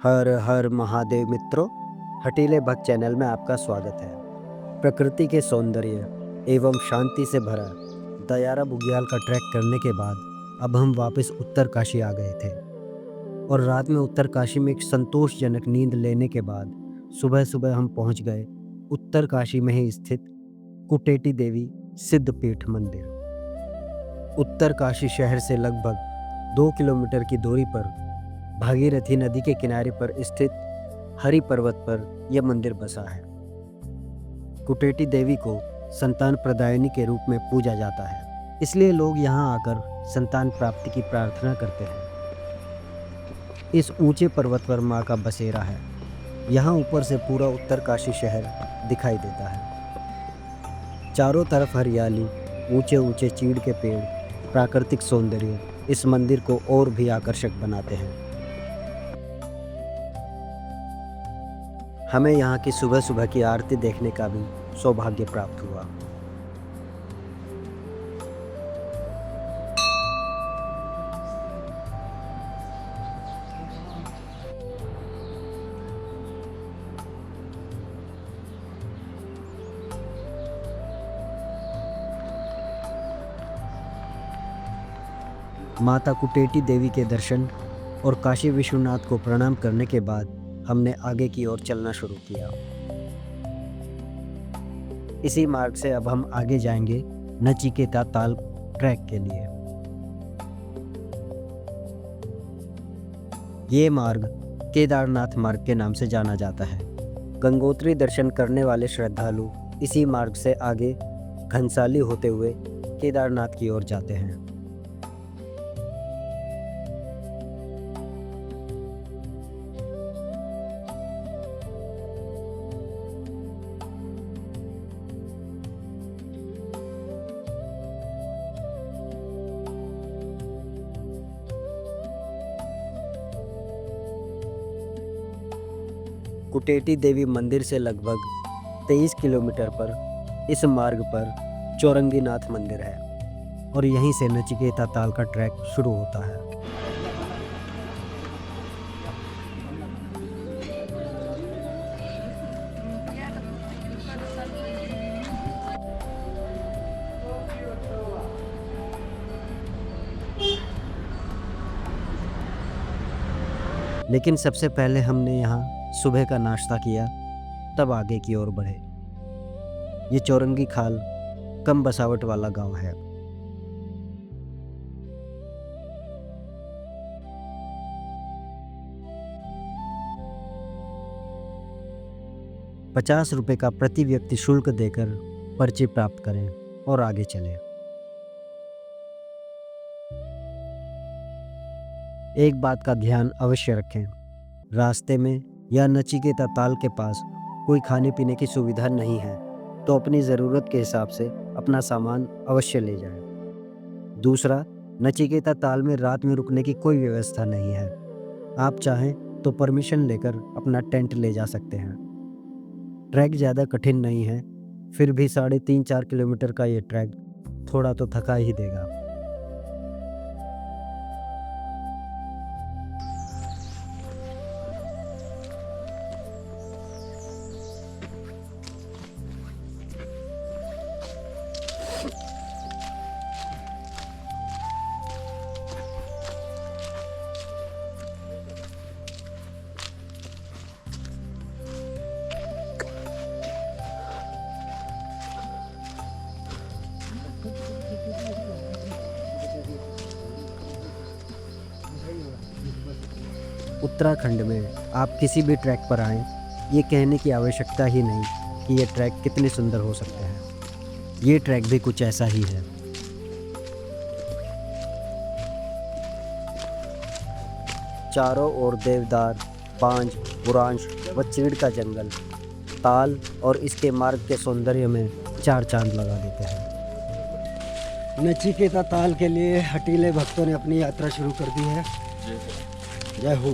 हर हर महादेव मित्रों, हटीले भक्त चैनल में आपका स्वागत है। प्रकृति के सौंदर्य एवं शांति से भरा दयारा बुग्याल का ट्रैक करने के बाद अब हम वापस उत्तरकाशी आ गए थे और रात में उत्तरकाशी में एक संतोषजनक नींद लेने के बाद सुबह सुबह हम पहुंच गए उत्तरकाशी में ही स्थित कुटेटी देवी सिद्धपीठ मंदिर। उत्तरकाशी शहर से लगभग 2 किलोमीटर की दूरी पर भागीरथी नदी के किनारे पर स्थित हरि पर्वत पर यह मंदिर बसा है। कुटेटी देवी को संतान प्रदायिनी के रूप में पूजा जाता है, इसलिए लोग यहाँ आकर संतान प्राप्ति की प्रार्थना करते हैं। इस ऊंचे पर्वत पर माँ का बसेरा है। यहाँ ऊपर से पूरा उत्तरकाशी शहर दिखाई देता है। चारों तरफ हरियाली, ऊंचे ऊंचे चीड़ के पेड़, प्राकृतिक सौंदर्य इस मंदिर को और भी आकर्षक बनाते हैं। हमें यहाँ की सुबह सुबह की आरती देखने का भी सौभाग्य प्राप्त हुआ। माता कुटेटी देवी के दर्शन और काशी विश्वनाथ को प्रणाम करने के बाद हमने आगे की ओर चलना शुरू किया। इसी मार्ग से अब हम आगे जाएंगे नचिकेता ताल ट्रैक के लिए। ये मार्ग केदारनाथ मार्ग के नाम से जाना जाता है। गंगोत्री दर्शन करने वाले श्रद्धालु इसी मार्ग से आगे घनसाली होते हुए केदारनाथ की ओर जाते हैं। कुटेटी देवी मंदिर से लगभग 23 किलोमीटर पर इस मार्ग पर चौरंगीनाथ मंदिर है और यहीं से नचिकेता ताल का ट्रैक शुरू होता है। लेकिन सबसे पहले हमने यहाँ सुबह का नाश्ता किया, तब आगे की ओर बढ़े। ये चौरंगी खाल कम बसावट वाला गांव है। ₹50 का प्रति व्यक्ति शुल्क देकर पर्ची प्राप्त करें और आगे चलें। एक बात का ध्यान अवश्य रखें, रास्ते में या नचिकेता ताल के पास कोई खाने पीने की सुविधा नहीं है, तो अपनी ज़रूरत के हिसाब से अपना सामान अवश्य ले जाएं। दूसरा, नचिकेता ताल में रात में रुकने की कोई व्यवस्था नहीं है। आप चाहें तो परमिशन लेकर अपना टेंट ले जा सकते हैं। ट्रैक ज़्यादा कठिन नहीं है, फिर भी 3.5-4 किलोमीटर का ये ट्रैक थोड़ा तो थका ही देगा। उत्तराखंड में आप किसी भी ट्रैक पर आएं, ये कहने की आवश्यकता ही नहीं कि ये ट्रैक कितने सुंदर हो सकते हैं। ये ट्रैक भी कुछ ऐसा ही है। चारों ओर देवदार, पांज, बुरांश व चीड़ का जंगल, ताल और इसके मार्ग के सौंदर्य में 4 चांद लगा देते हैं। नचिकेता ताल के लिए हटीले भक्तों ने अपनी यात्रा शुरू कर दी है। जय हो।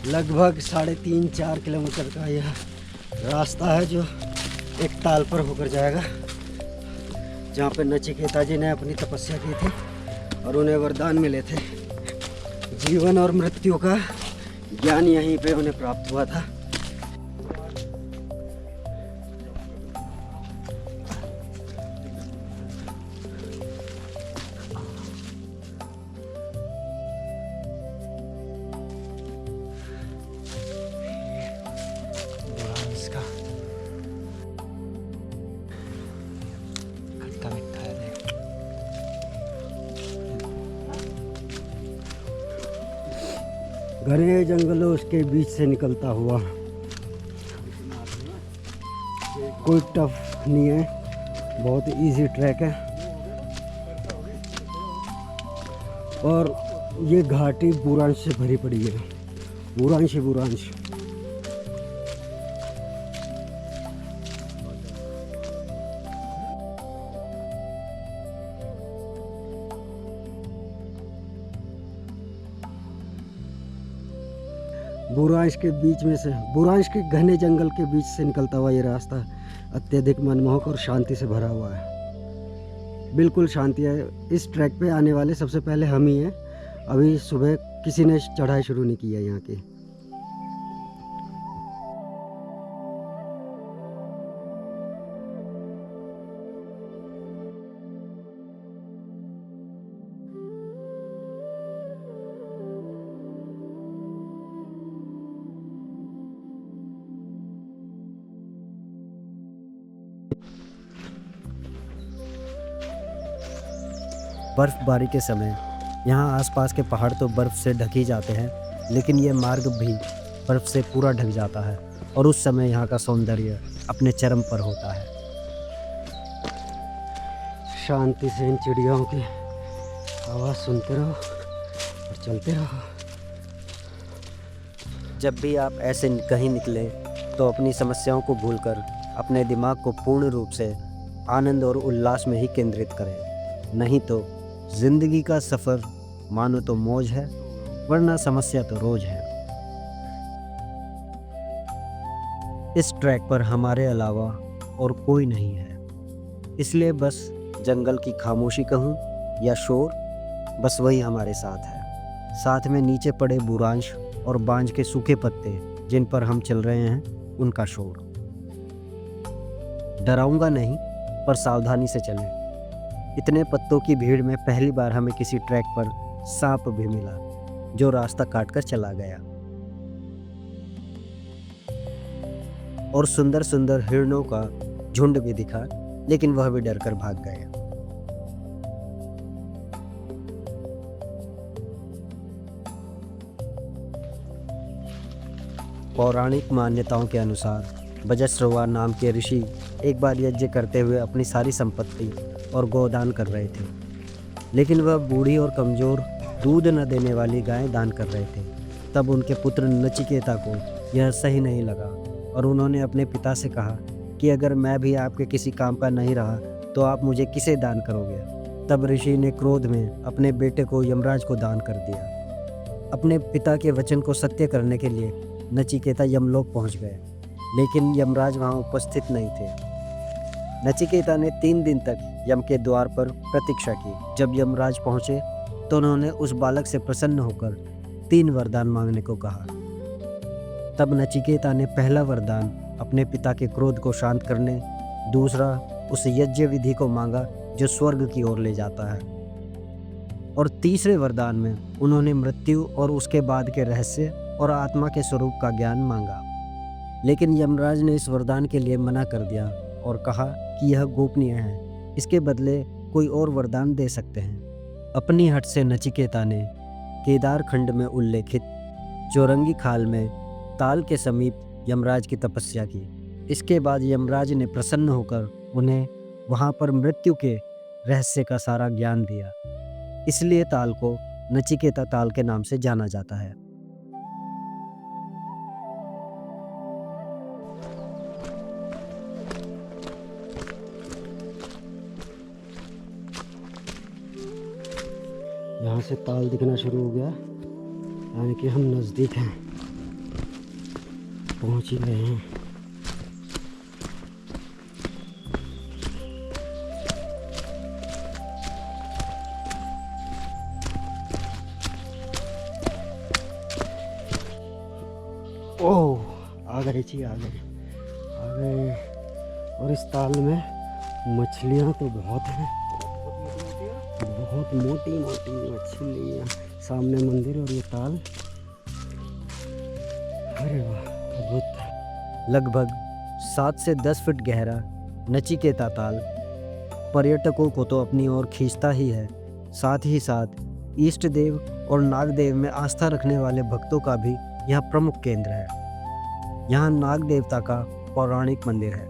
लगभग 3.5-4 किलोमीटर का यह रास्ता है जो एक ताल पर होकर जाएगा, जहाँ पे नचिकेता जी ने अपनी तपस्या की थी और उन्हें वरदान मिले थे। जीवन और मृत्यु का ज्ञान यहीं पे उन्हें प्राप्त हुआ था। इसका खट्टा मीठा है, देख। घने जंगलों उसके बीच से निकलता हुआ, कोई टफ नहीं है, बहुत इजी ट्रैक है। और ये घाटी बुरांश से भरी पड़ी है, बुरांश ही बुरांश। बुरांश के बीच में से, बुरांश के घने जंगल के बीच से निकलता हुआ ये रास्ता अत्यधिक मनमोहक और शांति से भरा हुआ है। बिल्कुल शांति है। इस ट्रैक पे आने वाले सबसे पहले हम ही हैं। अभी सुबह किसी ने चढ़ाई शुरू नहीं की है यहाँ की। बर्फबारी के समय यहाँ आसपास के पहाड़ तो बर्फ से ढक ही जाते हैं, लेकिन ये मार्ग भी बर्फ से पूरा ढक जाता है और उस समय यहाँ का सौंदर्य अपने चरम पर होता है। शांति से इन चिड़ियों की आवाज़ सुनते रहो और चलते रहो। जब भी आप ऐसे कहीं निकले तो अपनी समस्याओं को भूलकर अपने दिमाग को पूर्ण रूप से आनंद और उल्लास में ही केंद्रित करें, नहीं तो जिंदगी का सफ़र मानो तो मौज है, वरना समस्या तो रोज है। इस ट्रैक पर हमारे अलावा और कोई नहीं है, इसलिए बस जंगल की खामोशी कहूँ या शोर, बस वही हमारे साथ है। साथ में नीचे पड़े बुरांश और बांज के सूखे पत्ते जिन पर हम चल रहे हैं, उनका शोर। डराऊंगा नहीं, पर सावधानी से चलें। इतने पत्तों की भीड़ में पहली बार हमें किसी ट्रैक पर सांप भी मिला, जो रास्ता काटकर चला गया। और सुंदर सुंदर हिरणों का झुंड भी दिखा, लेकिन वह भी डरकर भाग गया। पौराणिक मान्यताओं के अनुसार बजस्रवा नाम के ऋषि एक बार यज्ञ करते हुए अपनी सारी संपत्ति और गोदान कर रहे थे, लेकिन वह बूढ़ी और कमज़ोर दूध न देने वाली गाय दान कर रहे थे। तब उनके पुत्र नचिकेता को यह सही नहीं लगा और उन्होंने अपने पिता से कहा कि अगर मैं भी आपके किसी काम का नहीं रहा तो आप मुझे किसे दान करोगे। तब ऋषि ने क्रोध में अपने बेटे को यमराज को दान कर दिया। अपने पिता के वचन को सत्य करने के लिए नचिकेता यमलोक पहुंच गए, लेकिन यमराज वहां उपस्थित नहीं थे। नचिकेता ने 3 दिन तक यम के द्वार पर प्रतीक्षा की। जब यमराज पहुंचे तो उन्होंने उस बालक से प्रसन्न होकर 3 वरदान मांगने को कहा। तब नचिकेता ने पहला वरदान अपने पिता के क्रोध को शांत करने, दूसरा उस यज्ञ विधि को मांगा जो स्वर्ग की ओर ले जाता है, और तीसरे वरदान में उन्होंने मृत्यु और उसके बाद के रहस्य और आत्मा के स्वरूप का ज्ञान मांगा। लेकिन यमराज ने इस वरदान के लिए मना कर दिया और कहा कि यह गोपनीय है, इसके बदले कोई और वरदान दे सकते हैं। अपनी हट से नचिकेता ने केदार खंड में उल्लेखित चौरंगी खाल में ताल के समीप यमराज की तपस्या की। इसके बाद यमराज ने प्रसन्न होकर उन्हें वहाँ पर मृत्यु के रहस्य का सारा ज्ञान दिया। इसलिए ताल को नचिकेता ताल के नाम से जाना जाता है। यहाँ से ताल दिखना शुरू हो गया, यानी कि हम नज़दीक हैं, पहुँच ही गए हैं। जी आ गए और इस ताल में मछलियाँ तो बहुत हैं, बहुत मोटी मोटी मछलियाँ। सामने मंदिर और ये ताल, अरे वाह अद्भुत। लगभग 7 से 10 फीट गहरा नचिकेता ताल पर्यटकों को तो अपनी ओर खींचता ही है, साथ ही साथ इष्ट देव और नागदेव में आस्था रखने वाले भक्तों का भी यह प्रमुख केंद्र है। यहाँ नाग देवता का पौराणिक मंदिर है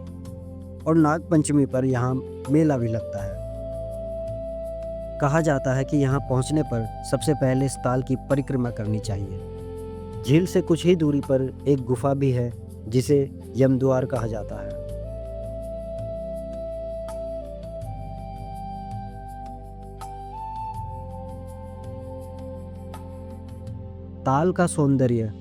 और नाग पंचमी पर यहाँ मेला भी लगता है। कहा जाता है कि यहाँ पहुँचने पर सबसे पहले इस ताल की परिक्रमा करनी चाहिए। झील से कुछ ही दूरी पर एक गुफा भी है जिसे यमद्वार कहा जाता है। ताल का सौंदर्य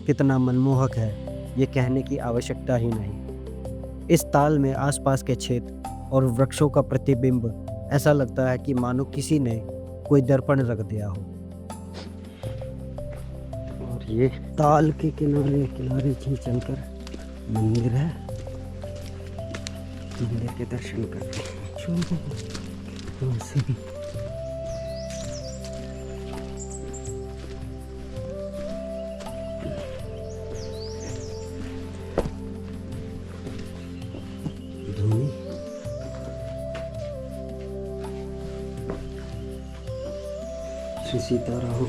कितना मनमोहक है ये कहने की आवश्यकता ही नहीं। इस ताल में आसपास के क्षेत्र और वृक्षों का प्रतिबिंब ऐसा लगता है कि मानो किसी ने कोई दर्पण रख दिया हो। और ये ताल के किनारे किनारे ही चलकर मंदिर है, मंदिर के दर्शन करते हैं। धूनी श्री सीताराम।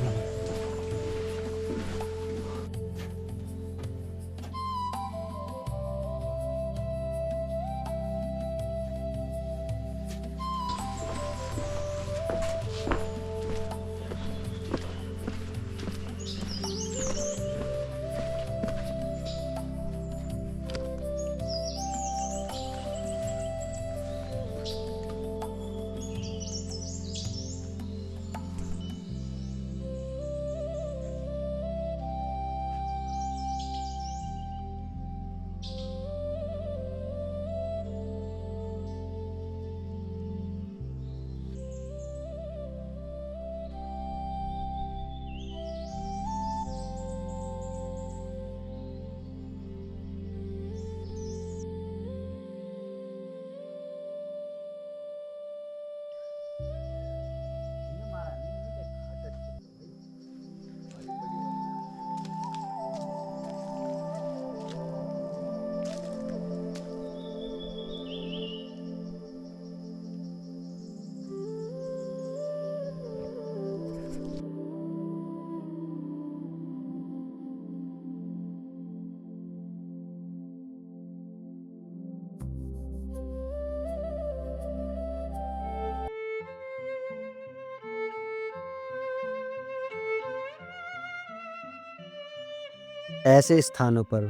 ऐसे स्थानों पर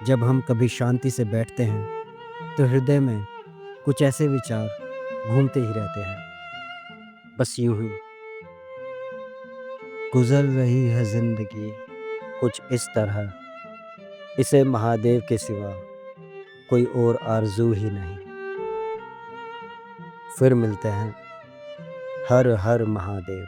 जब हम कभी शांति से बैठते हैं तो हृदय में कुछ ऐसे विचार घूमते ही रहते हैं। बस यूं ही गुजर रही है जिंदगी कुछ इस तरह, इसे महादेव के सिवा कोई और आरजू ही नहीं। फिर मिलते हैं। हर हर महादेव।